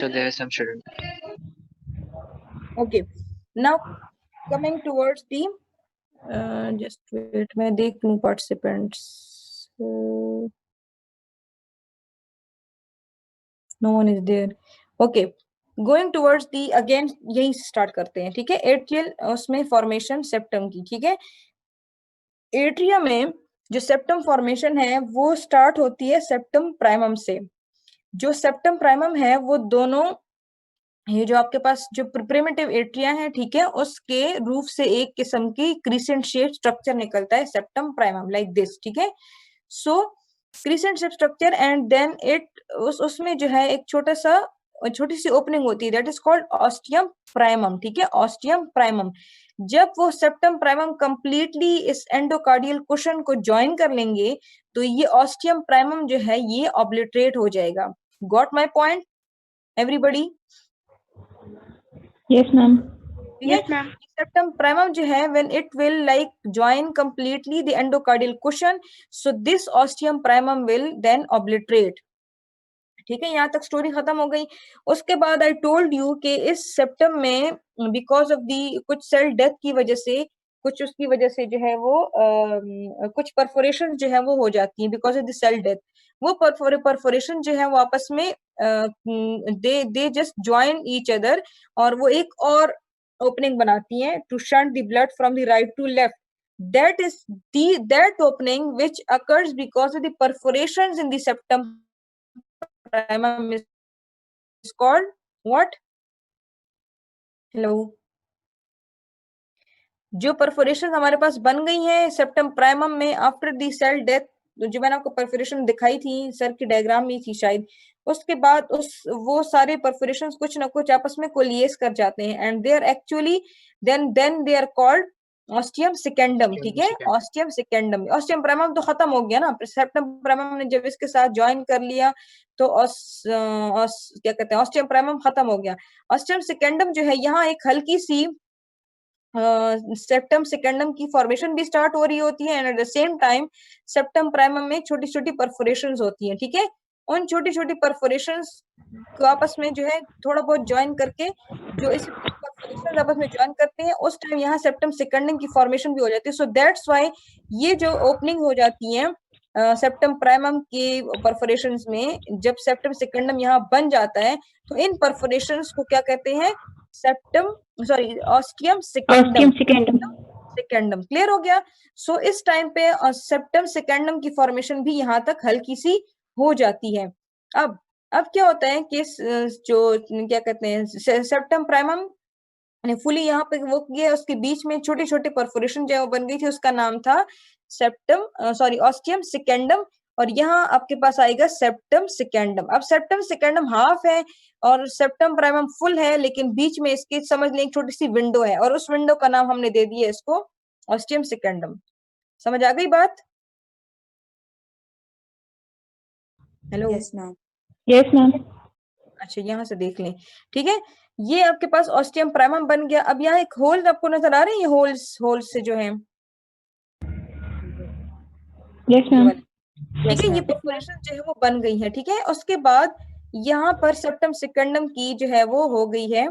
So there are some children. Okay, now coming towards the just wait, मैं देख लूं participants. No one is there. Okay, going towards the again यही start करते हैं. ठीक है, एट्रियल उसमें फॉर्मेशन सेप्टम की. ठीक है, एट्रिया में जो सेप्टम फॉर्मेशन है वो स्टार्ट होती है सेप्टम प्राइमम से. जो सेप्टम प्राइमम है वो दोनों, ये जो आपके पास जो प्रिमिटिव एट्रिया है, ठीक है, उसके रूफ से एक किस्म की क्रिसेंट शेप स्ट्रक्चर निकलता है सेप्टम प्राइमम, लाइक दिस. ठीक है, so crescent shape structure and then it उसमें जो है एक छोटी सी ओपनिंग होती है, that is called ostium primum. ठीक है, ऑस्टियम प्राइमम. जब वो सेप्टम प्राइमम कंप्लीटली इस एंडोकार्डियल कुशन को ज्वाइन कर लेंगे तो ये ऑस्टियम प्राइमम जो है ये ऑब्लिटरेट हो जाएगा. Got my point everybody? Yes, ma'am. Yes, ma'am. Septum primum जो है when it will like join completely the endocardial cushion, so this ostium primum will then obliterate. ठीक है, यहाँ तक स्टोरी खत्म हो गई. उसके बाद आई टोल्ड यू कि इस सेप्टम में बिकॉज ऑफ दी कुछ सेल डेथ की वजह से, कुछ उसकी वजह से जो है वो कुछ परफोरेशन जो है वो हो जाती है because of the cell death. वो परफोरेशन जो है वो आपस में they just join each other और वो एक और ओपनिंग बनाती हैं to shunt the blood from the right to left. That is that opening which occurs because of the perforations in the septum primum is called what? Hello. जो perforation हमारे पास बन गई हैं सेप्टम प्राइमम में after the cell death, जो मैंने आपको perforation दिखाई थी सर की डायग्राम में थी शायद, उसके बाद वो सारे परफोरेशंस कुछ ना कुछ आपस में कोलिएस कर जाते हैं and they are actually then they are called ostium secundum. ठीक है, ऑस्टियम सेकेंडम. ऑस्टियम प्राइमम तो खत्म हो गया ना, सेप्टम प्राइमम ने जब इसके साथ ज्वाइन कर लिया तो क्या कहते हैं ऑस्टियम प्राइमम खत्म हो गया. ऑस्टियम सेकेंडम जो है यहाँ एक हल्की सी सेप्टम सेकेंडम की फॉर्मेशन भी स्टार्ट हो रही होती है and at the same time septum primum में छोटी छोटी परफोरेशंस होती हैं. ठीक है, उन छोटी छोटी परफोरेशंस को आपस में जो है थोड़ा बहुत ज्वाइन करके जो इस परफोरेशंस आपस में ज्वाइन करते हैं उस टाइम यहाँ सेप्टम सेकेंडम की फॉर्मेशन भी हो जाती है. सो दैट्स व्हाई ये जो ओपनिंग हो जाती है सेप्टम प्राइमम की परफोरेशंस में, जब सेप्टम सेकेंडम यहाँ बन जाता है तो इन परफोरेशंस को क्या कहते हैं? Septum sorry ostium secundum. Secundum clear हो गया. सो इस टाइम पे सेप्टम सेकेंडम की फॉर्मेशन भी यहाँ तक हल्की सी हो जाती है. अब क्या होता है कि जो क्या कहते हैं सेप्टम प्राइमम फुली यहाँ पे वो किया, उसके बीच में छोटे छोटे परफोरेशन जो बन गई थी उसका नाम था सेप्टम सॉरी ऑस्टियम सेकेंडम और यहाँ आपके पास आएगा सेप्टम सेकेंडम. अब सेप्टम सेकेंडम हाफ है और सेप्टम प्राइमम फुल है, लेकिन बीच में इसके समझ लें एक छोटी सी विंडो है और उस विंडो का नाम हमने दे दिया इसको ऑस्टियम सेकेंडम. समझ आ गई बात? Hello. Yes ma'am. Yes, ma'am. अच्छा, यहाँ से देख लें. ठीक है, ये आपके पास ऑस्टियम प्राइमम बन गया. अब यहाँ एक होल आपको नजर आ रहे हैं, ये होल्स से जो है Yes, ma'am. ठीक है, ये परफोरेशन जो है वो बन गई है. ठीक है, उसके बाद यहाँ पर सेप्टम सेकेंडम की जो है वो हो गई है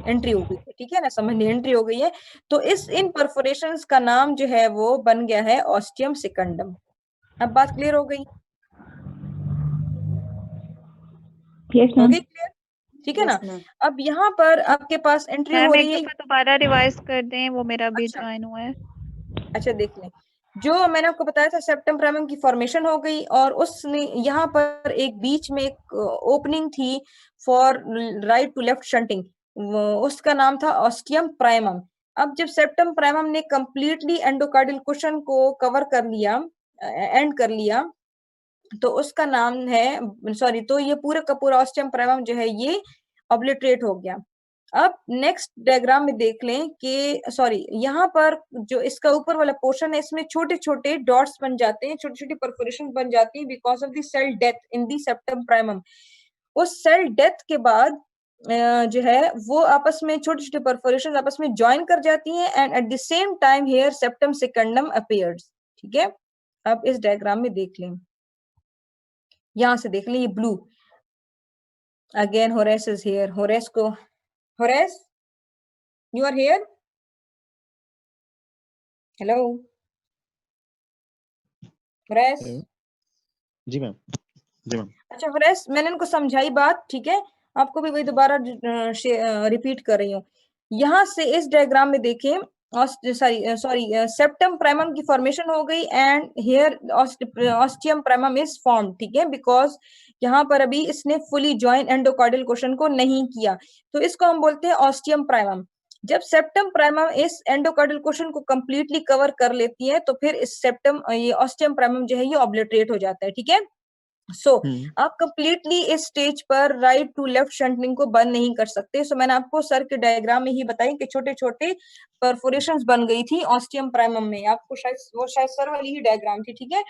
एंट्री हो गई है. ठीक है ना, समझ एंट्री हो गई है. तो इन परफोरेशंस का नाम जो है वो बन गया है ऑस्टियम सेकेंडम. अब बात क्लियर हो गई? Yes, हो ma'am. गई क्लियर? ठीक है ना. अब यहाँ पर आपके पास एंट्री हो रही है. दोबारा रिवाइज कर दें, वो मेरा भी अच्छा. ज्वाइन हुआ है. अच्छा देख लें, जो मैंने आपको बताया था सेप्टम प्राइमम की फॉर्मेशन हो गई और उसने यहाँ पर एक बीच में एक ओपनिंग थी for right to left shunting, उसका नाम था ऑस्टियम प्राइमम. अब जब सेप्टम प्राइमम ने कंप्लीटली एंडोकार्डियल कुशन को कवर कर लिया, एंड कर लिया, तो उसका नाम है सॉरी तो ये पूरा का पूरा ऑस्टियम प्राइमम जो है ये ऑब्लिटरेट हो गया. अब नेक्स्ट डायग्राम में देख लें कि सॉरी यहाँ पर जो इसका ऊपर वाला पोर्शन है इसमें छोटे छोटे डॉट्स बन जाते हैं, छोटी छोटी परफोरेशन बन जाती है because of the cell death in the septum primum. उस सेल डेथ के बाद जो है वो आपस में छोटी छोटी परफोरेशन आपस में ज्वाइन कर जाती हैं and at the same time here septum secundum appears. ठीक है, अब इस डायग्राम में देख लें, यहां से देख लें ये blue. Again, Horace is here. Horace को, Horace, you are here? Hello, Horace. Hello जी मैम, जी मैम। अच्छा होरेस, मैंने इनको समझाई बात, ठीक है, आपको भी वही दोबारा रिपीट कर रही हूँ। यहाँ से इस डायग्राम में देखें, सॉरी सेप्टम प्राइमम की फॉर्मेशन हो गई and here ostium primum is form, ठीक है, बिकॉज यहाँ पर अभी इसने फुली जॉइन एंडोकार्डियल क्वेश्चन को नहीं किया, तो इसको हम बोलते हैं ऑस्टियम प्राइमम। जब सेप्टम प्राइमम इस एंडोकार्डियल क्वेश्चन को कंप्लीटली कवर कर लेती है तो फिर इस सेप्टम ये ऑस्टियम प्राइमम जो है ये ऑब्लिटरेट हो जाता है, ठीक है। सो आप कंप्लीटली इस स्टेज पर राइट टू लेफ्ट शंटलिंग को बंद नहीं कर सकते। सो मैंने आपको सर के डायग्राम में ही बताई कि छोटे छोटे परफोरेशंस बन गई थी ऑस्टियम प्राइमम में, आपको शायद सर वाली ही डायग्राम थी, ठीक है।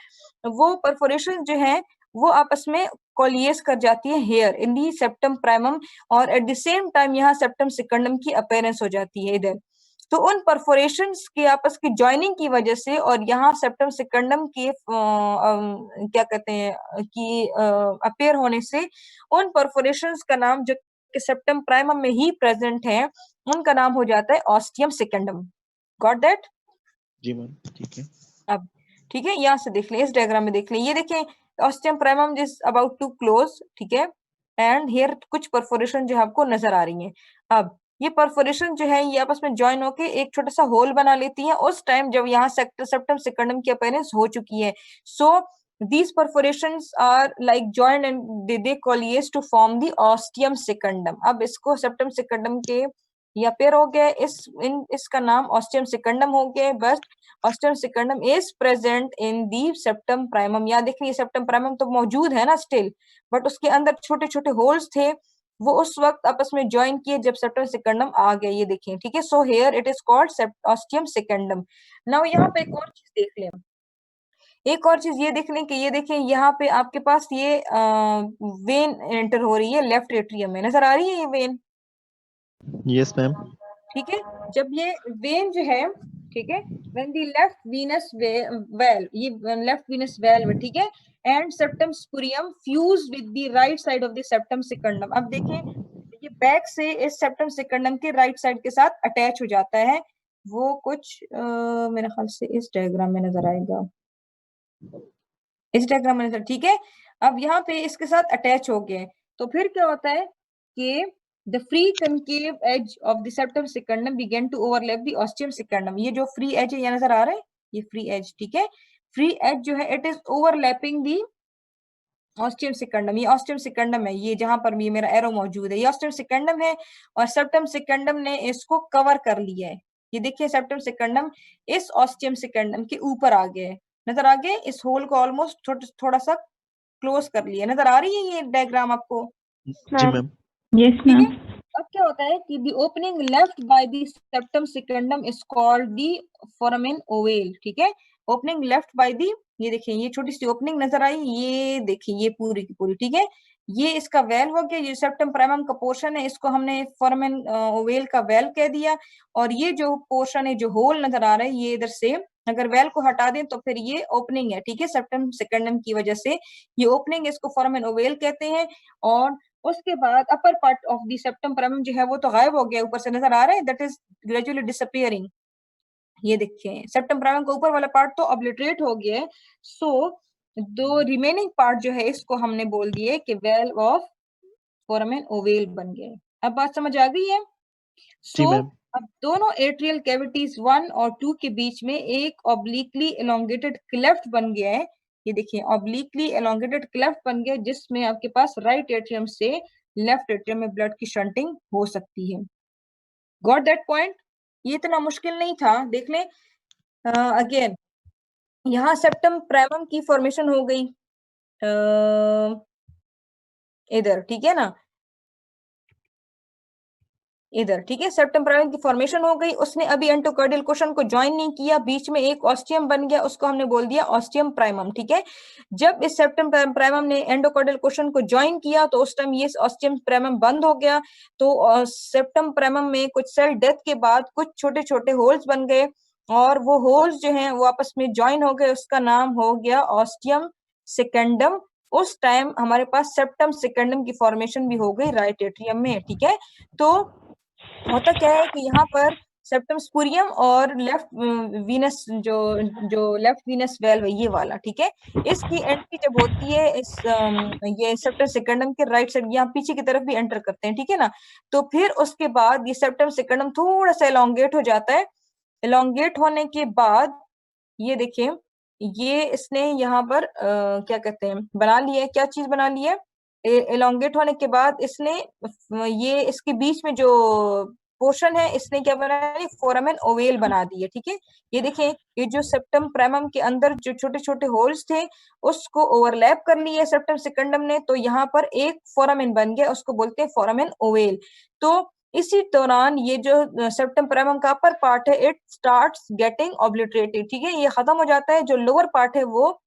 वो परफोरेशन जो है वो आपस में कोलिएस कर जाती है here in the septum primum, और एट द सेम टाइम यहाँ सेप्टम सेकंडम की अपीयरेंस हो जाती है इधर। तो उन परफोरेशंस के आपस की ज्वाइनिंग की वजह से और यहाँ सेप्टम सेकंडम के क्या कहते हैं कि अपीयर होने से उन परफोरेशंस का नाम जो कि सेप्टम प्राइमम में ही प्रेजेंट है उनका नाम हो जाता है ऑस्टियम सेकंडम। Got that? जी मैम, ठीक है। अब ठीक है, यहाँ से देख लें, इस डायग्राम में देख लें, ये देखें ostium primum is about to close, ठीक है, एंड हियर कुछ परफोरेशन जो है आपको नजर आ रही है। अब ये परफोरेशन जो है ये आपस में ज्वाइन होके एक छोटा सा होल बना लेती है उस टाइम जब यहाँ सेप्टम सेकंडम की अपीयरेंस हो चुकी है। सो these perforations are like joined and they coalesce to form the ostium secundum। अब इसको सेप्टम सेकंडम के ये पेयर हो गया, इसका नाम ऑस्टियम सेकंडम हो गया, बस ostium secundum is present in the septum primum. यहाँ देखिए सेप्टम प्राइमम तो मौजूद है ना स्टिल, बट उसके अंदर छोटे छोटे होल्स थे, वो उस वक्त आपस में ज्वाइन किए जब सेप्टम सेकंडम आ गया, ये देखिए, ठीक है। So here it is called ostium secundum. Now यहाँ पे एक और चीज देख लें, एक और चीज ये देख लें कि ये देखें यहाँ पे आपके पास ये वेन एंटर हो रही है लेफ्ट एट्रियम में, नजर आ रही है ये वेन? Yes ma'am. ठीक है, जब ये वेन जो है, ठीक है, when the left venous valve, ये लेफ्ट वीनस वेल में, ठीक है, and septum spurium fuse with the right side of the septum secundum. अब देखें ये बैक से इस सेप्टम सेकंडम के राइट साइड के साथ अटैच हो जाता है, वो कुछ मेरे ख्याल से इस डायग्राम में नजर आएगा, इस डायग्राम में नजर, ठीक है। अब यहाँ पे इसके साथ अटैच हो गए, तो फिर क्या होता है कि the free concave edge of the septum secundum began to overlap the ostium secundum। ये जो free edge है, ये नजर आ रहा है, ये free edge, ठीक है, free edge जो है it is overlapping the ostium secundum। ये ostium secundum है, ये जहां पर भी मेरा एरो मौजूद है, ये ostium secundum है, और septum secundum ने इसको कवर कर लिया है। ये देखिए septum secundum इस ostium secundum के ऊपर आ गया है, नजर आ गया, इस होल को ऑलमोस्ट थोड़ा सा क्लोज कर लिया, नजर आ रही है ये डायग्राम आपको? जी मैम। Yes, ठीक है। ma'am. अब क्या होता है कि the opening left by the septum secundum is called the foramen ovale, ठीक है, ओपनिंग लेफ्ट बाय दी, ये देखिए ये छोटी सी ओपनिंग नजर आई, ये देखिए ये पूरी की पूरी, ठीक है, ये इसका वेल हो गया, ये सेप्टम प्राइमम का पोर्शन है, इसको हमने फोरामेन ओवेल का वेल कह दिया, और ये जो पोर्शन है, जो होल नजर आ रहा है, ये इधर से अगर वेल को हटा दें तो फिर ये ओपनिंग है, ठीक है, सेप्टम सेकंडम की वजह से ये ओपनिंग, इसको फोरामेन ओवेल कहते हैं। और उसके बाद upper part of the septum primum जो है वो तो गायब हो गया, ऊपर से नजर आ रहा है, दैट इज ग्रेजुअली डिसअपीयरिंग। ये देखिए सेप्टम प्राइमम का ऊपर वाला पार्ट तो ऑब्लिटरेट हो गया है, सो दो रिमेनिंग पार्ट जो है इसको हमने बोल दिए कि वेल ऑफ फोरामेन ओवेल बन गए। अब बात समझ आ गई है? सो अब दोनों एट्रियल कैविटीज 1 और 2 के बीच में एक ऑब्लिकली एलोंगेटेड क्लेफ्ट बन गया है, ये देखिए ऑब्लिकली एलोंगेटेड क्लेफ्ट बन गया, जिसमें आपके पास राइट एट्रियम से लेफ्ट एट्रियम में ब्लड की शंटिंग हो सकती है। Got that point? ये इतना मुश्किल नहीं था, देख लें अगेन, यहाँ सेप्टम प्राइमम की फॉर्मेशन हो गई इधर, ठीक है ना, इधर, ठीक है, सेप्टम प्राइमम की फॉर्मेशन हो गई, उसने अभी एंडोकार्डियल क्वेश्चन को ज्वाइन नहीं किया, बीच में एक ऑस्टियम बन गया, उसको हमने बोल दिया ऑस्टियम प्राइमम, ठीक है। जब इस सेप्टम प्राइमम ने एंडोकार्डियल क्वेश्चन को ज्वाइन किया तो उस टाइम ये ऑस्टियम प्राइमम बंद हो गया, तो सेप्टम प्राइमम में कुछ सेल डेथ के बाद कुछ छोटे छोटे होल्स बन गए, और वो होल्स जो हैं वो आपस में ज्वाइन हो गए, उसका नाम हो गया ऑस्टियम सेकंडम, उस टाइम हमारे पास सेप्टम सेकेंडम की फॉर्मेशन भी हो गई राइट एट्रियम में, ठीक है। तो होता क्या है कि यहाँ पर सेप्टम स्पूरियम और लेफ्ट वीनस जो लेफ्ट वीनस वेल्व है ये वाला, ठीक है, इसकी एंट्री जब होती है इस ये सेप्टम सेकेंडम के राइट साइड, यहाँ पीछे की तरफ भी एंटर करते हैं, ठीक है ना। तो फिर उसके बाद ये सेप्टम सेकेंडम थोड़ा सा एलोंगेट हो जाता है। एलोंगेट होने के बाद ये देखिए, ये इसने यहाँ पर क्या कहते हैं बना लिया है, क्या चीज बना ली है, एलोंगेट होने के बाद इसने ये इसके बीच में जो पोर्शन है इसने क्या बनाया है, फोरामेन ओवेल बना दी है, ठीक है। ये देखें, ये जो सेप्टम प्राइमम के अंदर जो छोटे छोटे होल्स थे उसको ओवरलैप कर लिया सेप्टम सेकेंडम ने, तो यहाँ पर एक फोरामेन बन गया, उसको बोलते हैं फोरामेन ओवेल। तो इसी दौरान ये जो सेप्टम प्राइमम का अपर पार्ट है इट स्टार्ट्स गेटिंग ऑब्लिटरेटेड, ठीक है, ये खत्म हो जाता है, जो लोअर पार्ट है वो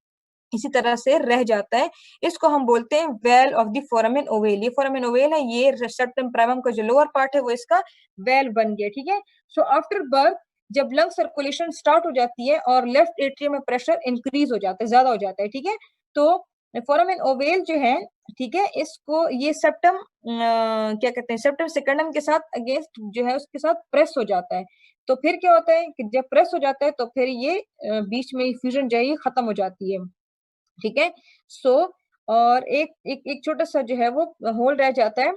इसी तरह से रह जाता है। इसको हम बोलते हैं well of the foramen oval. ये फोरामेन ओवेल है, ये सेप्टम प्राइमम का जो लोअर पार्ट है वो इसका वेल बन गया, ठीक है। सो आफ्टर बर्थ जब लंग सर्कुलेशन स्टार्ट हो जाती है और लेफ्ट एट्रियम में प्रेशर इंक्रीज हो जाता है, ज्यादा हो जाता है, ठीक है, तो फोरामेन ओवेल जो है, ठीक है, इसको ये सेप्टम क्या कहते हैं सेप्टम सेकेंडम के साथ अगेंस्ट जो है उसके साथ प्रेस हो जाता है। तो फिर क्या होता है कि जब प्रेस हो जाता है तो फिर ये बीच में फ्यूजन जो है ये खत्म हो जाती है, ठीक है। सो और एक एक एक छोटा सा जो है वो होल रह जाता है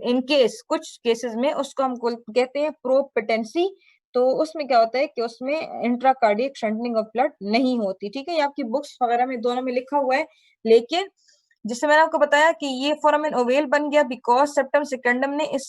इन केस, कुछ केसेस में उसको हम कहते हैं प्रोपेटेंसी। तो उसमें क्या होता है कि उसमें इंट्राकार्डियक शंटनिंग ऑफ ब्लड नहीं होती, ठीक है, ये आपकी बुक्स वगैरह में दोनों में लिखा हुआ है। लेकिन जिससे मैंने आपको बताया कि ये फोरामेन ओवेल बन गया बिकॉज सेप्टम सेकेंडम ने इस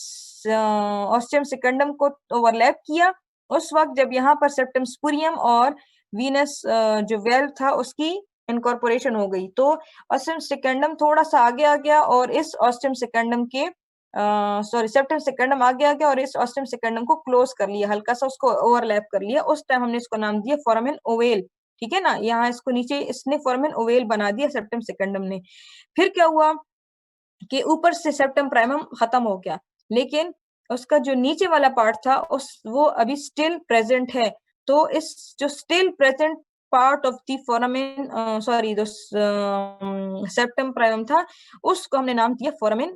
ऑस्टियम सेकेंडम को ओवरलैप किया उस वक्त जब यहाँ पर सेप्टम स्पूरियम और वीनस जो वेल था उसकी इनकॉर्पोरेशन हो गई। तो ऑस्टियम सेकेंडम थोड़ा सा आगे आ गया और इस ऑस्टियम सेकेंडम के सॉरी सेप्टम सेकेंडम आगे आ गया और इस ऑस्टियम सेकेंडम को क्लोज कर लिया, हल्का सा उसको ओवरलैप कर लिया। उस टाइम हमने इसको नाम दिया फोरामेन ओवेल, ठीक है ना। यहाँ इसको नीचे इसने फोरामेन ओवेल बना दिया सेप्टम सेकेंडम ने। फिर क्या हुआ कि ऊपर से सेप्टम प्राइमम खत्म हो गया, लेकिन उसका जो नीचे वाला पार्ट था वो अभी स्टिल प्रेजेंट है। तो इस जो still present part of the foramen sorry जो सेप्टम प्राइमम था उसको हमने नाम दिया foramen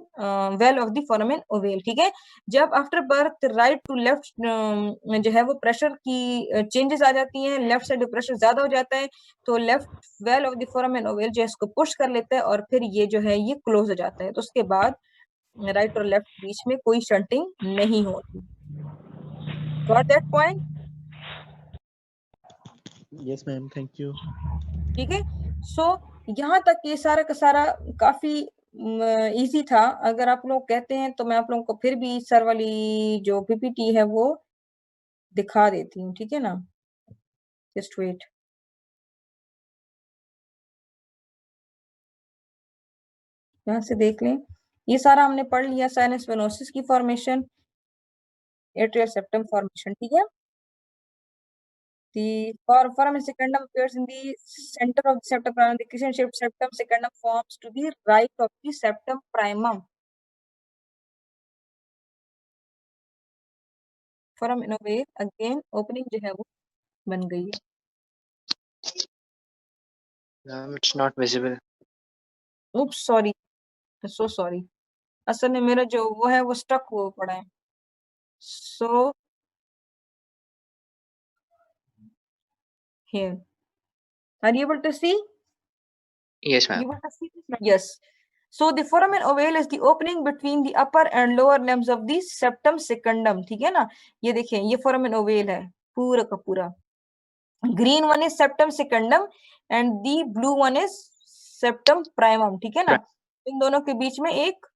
well of the foramen ovale, ठीक है। जब after birth right to left जो है वो प्रेशर की चेंजेस आ जाती हैं, लेफ्ट साइड प्रेशर ज्यादा हो जाता है, तो left well of the foramen oval जो है इसको पुश कर लेता है और फिर ये जो है ये क्लोज हो जाता है। तो उसके बाद राइट और लेफ्ट बीच में कोई शंटिंग नहीं होती। Got that point? Yes ma'am, thank you. ठीक है। सो यहाँ तक ये सारा का सारा काफी इजी था। अगर आप लोग कहते हैं तो मैं आप लोगों को फिर भी सर वाली जो पीपीटी है वो दिखा देती हूँ, ठीक है ना। Just wait. यहाँ से देख लें, ये सारा हमने पढ़ लिया, साइनस वेनोसिस की फॉर्मेशन, एट्रियल सेप्टम फॉर्मेशन, ठीक है। The foramen secundum appears in the center of the septum primum. The crescent-shaped septum secundum forms to the right of the septum primum. Foramen ovale again opening जो है वो बन गई है। It's not visible. Oops, sorry, so sorry. असल में मेरा जो वो है वो स्टक हुआ पड़ा है। So here, are you able to see? Yes, ma'am. You able to see? Yes. So the foramen ovale is the opening between the upper and lower limbs of the septum secundum, ठीक है ना। ये देखें, ये foramen ovale है पूरा का पूरा। Green one is septum secundum and the blue one is septum primum, ठीक है ना। इन दोनों के बीच में एक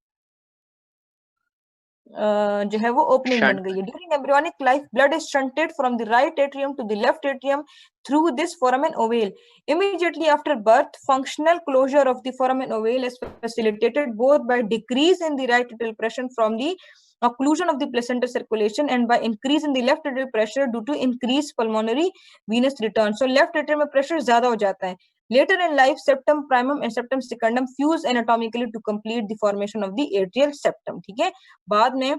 जो है वो ओपनिंग बन गई है। During embryonic life blood is shunted from the right atrium to the left atrium through this foramen ovale. Immediately after birth, functional closure of the foramen ovale is facilitated both by decrease in the right atrial pressure from the occlusion of the placental circulation and by increase in the left atrial pressure due to increased pulmonary venous return. So left atrium में pressure ज्यादा हो जाता है। Later in life, septum primum and septum secundum fuse anatomically to complete the formation of the atrial septum, ठीक है। बाद में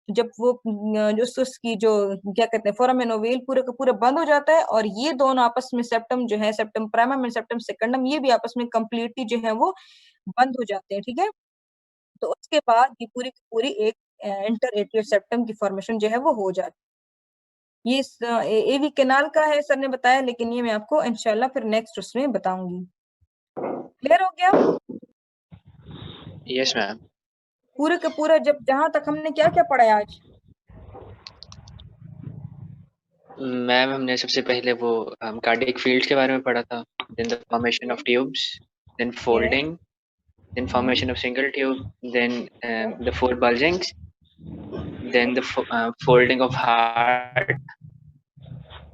जब वो जो उसकी जो क्या कहते हैं फोरामेन ओवेल पूरे का पूरा बंद हो जाता है, और ये दोनों आपस में सेप्टम जो है, सेप्टम प्राइमम एंड सेप्टम सेकंडम, ये भी आपस में कंप्लीटली जो है वो बंद हो जाते हैं, ठीक है। तो उसके बाद ये पूरी की पूरी एक इंटर एट्रियल सेप्टम की फॉर्मेशन जो है वो हो जाती है। ये एवी कैनाल का है, सर ने बताया, लेकिन ये मैं आपको इंशाल्लाह फिर नेक्स्ट उसमें बताऊंगी। क्लियर हो गया Yes, ma'am. पूरे का पूरा? जब जहां तक हमने क्या क्या पढ़ा है आज? मैम हमने सबसे पहले वो कार्डियक फील्ड के बारे में पढ़ा था, then the formation of tubes, then folding, then formation of single tube, then the four bulgings, then the folding of heart,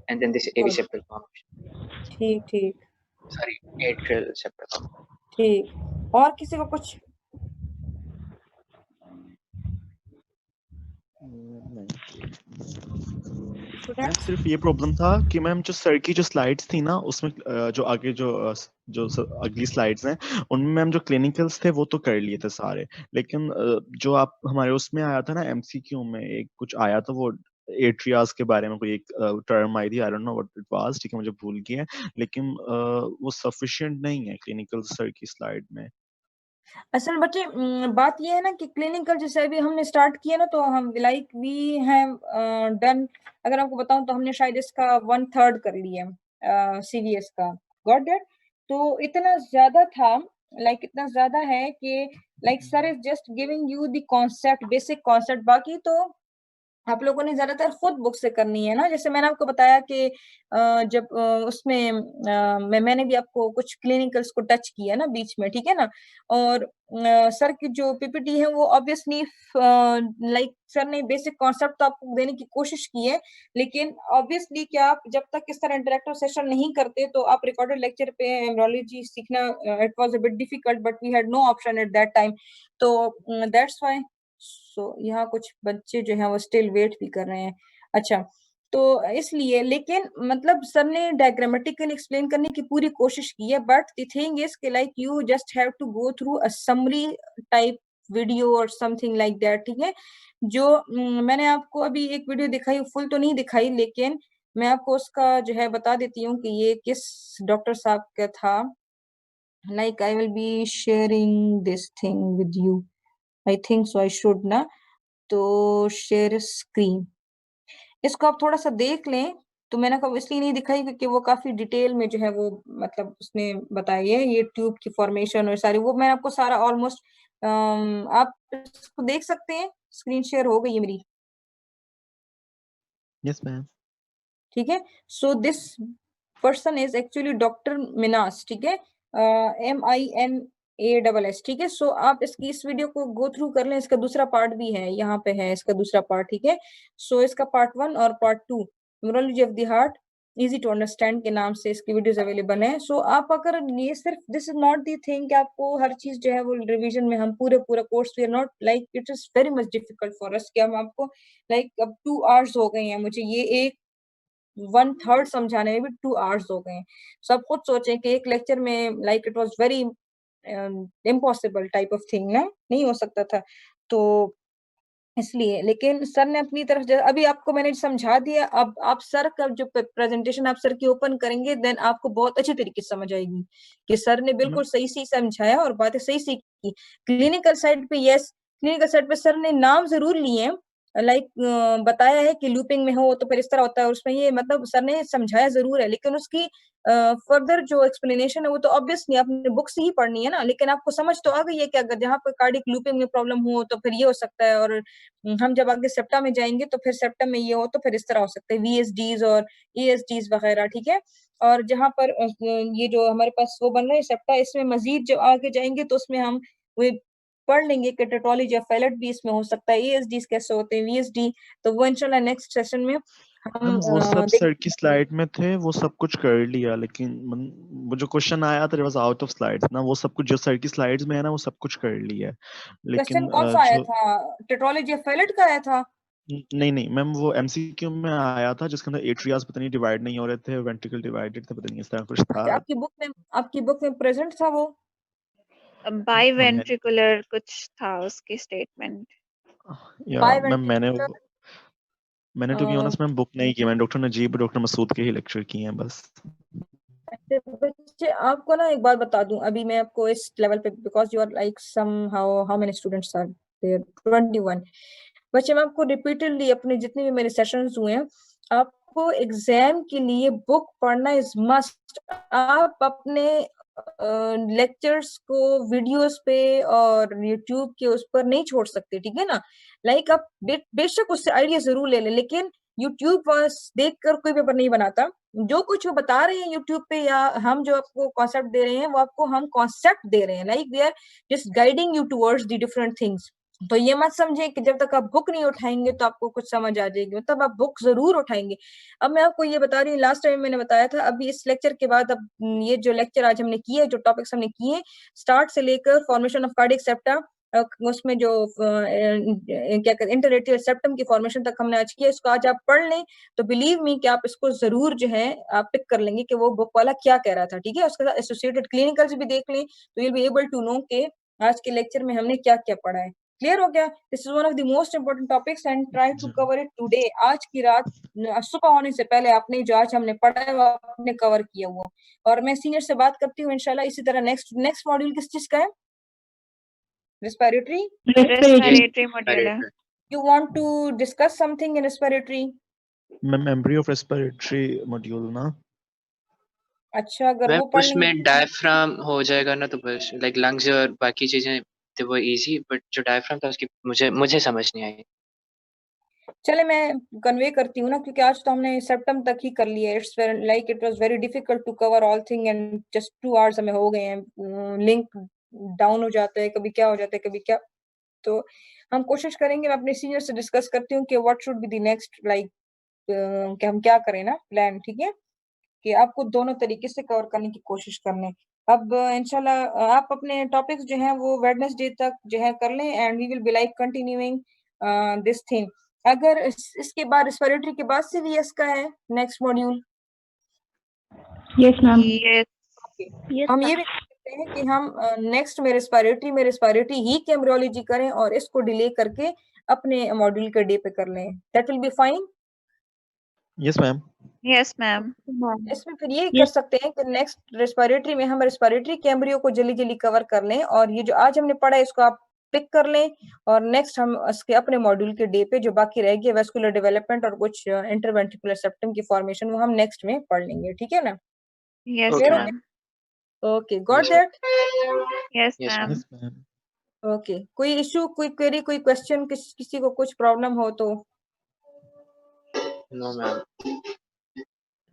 and then this AV septal formation. ठीक ठीक Sorry, atrial septal formation. ठीक। और किसी को कुछ? नहीं। Student ma'am सिर्फ ये प्रॉब्लम था कि मैम जो सर की जो स्लाइड्स थी ना, उसमें जो आगे अगली स्लाइड्स हैं, उनमें मैम जो क्लिनिकल्स थे वो तो कर लिए थे सारे, लेकिन जो आप हमारे उसमें आया था ना एमसीक्यू में, एक कुछ आया था वो एट्रियास के बारे में, कोई एक टर्म आई थी, I don't know what it was, ठीक है, मुझे भूल गया है, लेकिन वो सफिशिएंट नहीं है क्लिनिकल सर की स्लाइड में। असल बच्चे बात ये है ना कि क्लिनिकल जैसे अभी हमने स्टार्ट किया ना, तो हम लाइक वी हैव डन, अगर आपको बताऊं तो हमने शायद इसका 1/3 कर लिया सीवीएस का, गॉट दैट। तो इतना ज्यादा था, लाइक इतना ज्यादा है कि like sir is just giving you the concept, basic concept, बाकी तो आप लोगों ने ज्यादातर खुद बुक से करनी है ना। जैसे मैंने आपको बताया कि जब उसमें मैंने भी आपको कुछ क्लिनिकल्स को टच किया ना बीच में, ठीक है ना। और सर की जो पीपीटी है वो ऑब्वियसली लाइक सर ने बेसिक कॉन्सेप्ट तो आपको देने की कोशिश की है, लेकिन ऑब्वियसली क्या आप जब तक इस तरह इंटरेक्टिव सेशन नहीं करते तो आप रिकॉर्डेड लेक्चर पे एम्ब्रियोलॉजी सीखना it was a bit difficult, but we had no option at that time. तो दैट्स व्हाई यहाँ कुछ बच्चे जो हैं वो स्टिल वेट भी कर रहे हैं। अच्छा, तो इसलिए, लेकिन मतलब सर ने डायग्रामेटिकली एक्सप्लेन करने की पूरी कोशिश की है, बट द थिंग इज कि like you just have to go through a summary type video और समथिंग लाइक दैट, ठीक है। जो मैंने आपको अभी एक वीडियो दिखाई, फुल तो नहीं दिखाई, लेकिन मैं आपको उसका जो है बता देती हूँ कि ये किस डॉक्टर साहब का था। Like I will be sharing this thing with you, I think so I should ना। तो शेयर स्क्रीन, इसको आप थोड़ा सा देख लें। तो मैंने आपको इसलिए नहीं दिखाई क्योंकि वो काफी डिटेल में जो है वो मतलब उसने बताई है ये ट्यूब की फॉर्मेशन और सारी, वो मैंने आपको सारा ऑलमोस्ट आप इसको देख सकते हैं। स्क्रीन शेयर हो गई है मेरी, यस मैम। ठीक है। So this person is actually doctor मिनास, ठीक है, MINASS, ठीक है। सो आप इस वीडियो को गो थ्रू कर लें, इसका दूसरा पार्ट भी है, यहाँ पे है इसका दूसरा पार्ट, ठीक है। सो इसका पार्ट 1 और part 2 neurology of the heart easy to understand के नाम से इसकी वीडियोस अवेलेबल हैं। सो आप अगर ये सिर्फ this is not the thing कि आपको हर चीज जो है वो रिवीजन में हम पूरा course, we are not like it is very much difficult for us कि हम आपको लाइक अब 2 आवर्स हो गए हैं मुझे ये एक 1/3 समझाने में भी 2 आवर्स हो गए हैं। सो आप खुद सोचें कि एक लेक्चर में like it was very impossible type of thing ना, नहीं हो सकता था। तो इसलिए, लेकिन सर ने अपनी तरफ अभी आपको मैंने समझा दिया। अब आप सर का जो प्रेजेंटेशन आप सर की ओपन करेंगे, देन आपको बहुत अच्छी तरीके से समझ आएगी कि सर ने बिल्कुल सही सही समझाया और बातें सही सही की। क्लिनिकल साइड पे यस, क्लिनिकल साइड पे सर ने नाम जरूर लिए हैं, लाइक बताया है कि लूपिंग में हो तो फिर इस तरह होता है, और उसमें ये मतलब सर ने समझाया जरूर है, लेकिन उसकी फर्दर जो एक्सप्लेनेशन है वो तो ऑब्वियसली आपने बुक से ही पढ़नी है ना। लेकिन आपको समझ तो आ गई है कि अगर जहाँ पर कार्डिक लूपिंग में प्रॉब्लम हो तो फिर ये हो सकता है, और हम जब आगे सेप्टा में जाएंगे तो फिर सेप्टा में ये हो तो फिर इस तरह हो सकता है, VSDs और ESDs वगैरह, ठीक है। और जहाँ पर ये जो हमारे पास वो बन रहा है सेप्टा, इसमें मजीद जो आगे जाएंगे तो उसमें हम वो पढ़ लेंगे कि टेट्रोलॉजी ऑफ पैलेट भी इसमें हो सकता है, ESDs कैसे होते हैं, VSD, तो वो इंशाल्लाह नेक्स्ट सेशन में हम वो सब सर की देखेंगे। स्लाइड में थे, वो सब कुछ कर लिया, लेकिन वो जो क्वेश्चन आया था वाज आउट ऑफ स्लाइड्स ना, वो सब कुछ जो सर की स्लाइड्स में है ना वो सब कुछ कर लिया है, क्वेश्चन लेकिन कौन सा आया जो था? टेट्रोलॉजी ऑफ पैलेट का आया था? नहीं मैम, वो एमसीक्यू में आया था जिसके अंदर एट्रियास पता नहीं डिवाइड नहीं हो रहे थे, वेंट्रिकल डिवाइडेड थे, पता नहीं इस तरह कुछ था। अच्छा, आपकी बुक में प्रेजेंट था वो? बाइवेंट्रिकुलर कुछ था उसकी स्टेटमेंट। या 5 मैम and मैंने to be honest ma'am book नहीं की, मैंने डॉक्टर नजीब डॉक्टर मसूद के ही लेक्चर किए हैं बस। अच्छा बच्चे, आपको ना एक बात बता दूं, अभी मैं आपको इस लेवल पे, because you are like some how many students are there, 21 बच्चे। मैं आपको रिपीटेडली अपने जितने भी मेरे सेशंस हुए हैं, आपको एग्जाम के लिए बुक पढ़ना इज मस्ट। आप अपने लेक्चर्स को वीडियोस पे और यूट्यूब के उस पर नहीं छोड़ सकते, ठीक है ना। लाइक आप बेशक उससे आइडिया जरूर ले लें, लेकिन यूट्यूब बस देख कर कोई पेपर नहीं बनाता। जो कुछ वो बता रहे हैं यूट्यूब पे, या हम जो आपको कॉन्सेप्ट दे रहे हैं, वो आपको हम कॉन्सेप्ट दे रहे हैं, like we are just guiding you towards the different things. तो ये मत समझे कि जब तक आप बुक नहीं उठाएंगे तो आपको कुछ समझ आ जाएगी, मतलब आप बुक जरूर उठाएंगे। अब मैं आपको ये बता रही हूँ, लास्ट टाइम मैंने बताया था, अभी इस लेक्चर के बाद, अब ये जो लेक्चर आज हमने किए, जो टॉपिक्स हमने किए, स्टार्ट से लेकर फॉर्मेशन ऑफ कार्डियक सेप्टा, उसमें जो क्या कहते हैं इंटरएट्रियल सेप्टम की फॉर्मेशन तक हमने आज किया, इसको आज आप पढ़ लें तो बिलीव मी कि आप इसको जरूर जो है आप पिक कर लेंगे कि वो बुक वाला क्या कह रहा था, ठीक है। उसके साथ एसोसिएटेड क्लिनिकल्स भी देख लें तो you will be able to know कि आज के लेक्चर में हमने क्या क्या पढ़ा है। क्लियर हो गया? This is one of the most important topics and try to cover it today. आज की रात सुबह होने से पहले आपने जो आज हमने पढ़ा है वो आपने कवर किया हुआ। और मैं सीनियर से बात करती हूँ इंशाल्लाह। इसी तरह नेक्स्ट मॉड्यूल किस चीज का है? Respiratory? रेस्पिरेटरी मॉड्यूल है। You want to discuss something in respiratory? Ma'am Embry of respiratory module ना। अच्छा, अगर मैम वो पढ़ लेंगे उसमें डायफ्राम हो जाएगा ना, तो बस लाइक लंग्स और बाकी चीजें तो वो इजी, बट जो डायफ्राम था उसकी मुझे समझ नहीं आई। चले मैं कन्वे करती हूँ ना, क्योंकि आज तो हमने सेप्टम तक ही कर लिया है। It's like it was very difficult to cover all thing and just 2 hours हमें हो गए हैं। लिंक डाउन हो जाता है, कभी क्या हो जाता है, कभी क्या। तो हम कोशिश करेंगे, मैं अपने सीनियर से डिस्कस करती हूँ कि what should be the next, like कि हम क्या करें ना प्लान, ठीक है, कि आपको दोनों तरीके से कवर करने की कोशिश करने। अब इंशाल्लाह आप अपने टॉपिक्स जो हैं वो वेडनेसडे तक जो है कर लें and we will be like continuing this thing. अगर इसके बाद रेस्पिरेटरी के बाद CVS का है next module. Yes ma'am. Yes हम ये भी कर सकते हैं कि हम नेक्स्ट में रेस्पिरेटरी ही की एम्ब्रियोलॉजी करें और इसको डिले करके अपने मॉड्यूल के डे पे कर लें। That will be fine. Yes ma'am. Yes ma'am. इसमें फिर ये कर सकते हैं कि नेक्स्ट रेस्पिरेटरी में हम रेस्पिरेटरी कैम्ब्रियो को जल्दी जल्दी कवर कर लें, और ये जो आज हमने पढ़ा है इसको आप पिक कर लें, और नेक्स्ट हम इसके अपने मॉड्यूल के डे पे जो बाकी रह गया वेस्कुलर डेवलपमेंट और कुछ इंटरवेंट्रिकुलर सेप्टम की फॉर्मेशन, वो हम नेक्स्ट में पढ़ लेंगे, ठीक है ना। Yes Okay, ma'am. Okay, got that? Yes Yes, ma'am. Yes ma'am. Okay, कोई इशू, कोई क्वेरी, कोई क्वेश्चन, किसी को कुछ प्रॉब्लम हो तो? no ma'am.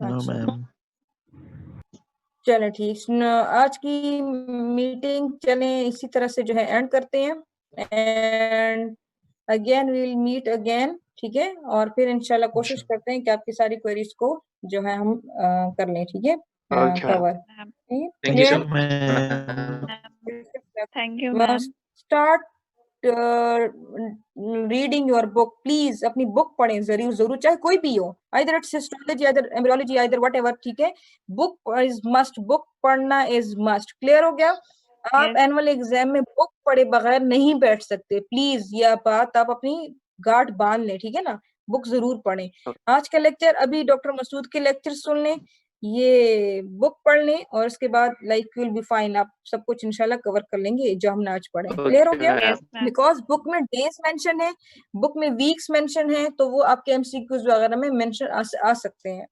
नो अच्छा, मैम। चलें ठीक। आज की मीटिंग चलें इसी तरह से जो है एंड करते हैं and again we will meet again, ठीक है। और फिर इंशाल्लाह कोशिश करते हैं कि आपकी सारी क्वेरीज को जो है हम कर लें, ठीक है, Okay, ma'am. Cover. Thank you so clear? Ma'am. Thank you ma'am. Start reading your book please. अपनी बुक पढ़ें जरूर जरूर, चाहे कोई भी हो, either it's histology, either embryology, either whatever, ठीक है। बुक इज मस्ट, बुक पढ़ना इज मस्ट। क्लियर हो गया? आप Yes. एनुअल एग्जाम में बुक पढ़े बगैर नहीं बैठ सकते, प्लीज। यह बात आप अपनी गांठ बांध लें, ठीक है ना। बुक जरूर पढ़ें। आज का लेक्चर, अभी डॉक्टर मसूद के लेक्चर सुन लें, ये बुक पढ़ लें, और उसके बाद लाइक विल बी फाइन। आप सब कुछ इंशाल्लाह कवर कर लेंगे जो हमने आज पढ़े। क्लियर हो Okay, गया? Yes ma'am. Ma'am. Because book में डेज मेंशन है, बुक में वीक्स मेंशन है, तो वो आपके MCQs वगैरह में मेंशन आ सकते हैं,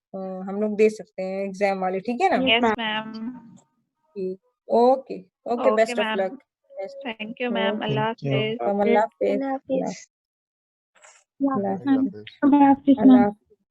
हम लोग दे सकते हैं एग्जाम वाले, ठीक है ना। Yes ma'am. Okay okay, okay best of ma'am. Luck. Thank you ma'am. Allah thank you. Hafiz. Allah Hafiz. Allah Hafiz. Allah Allah Hafiz. Hafiz. Allah Hafiz.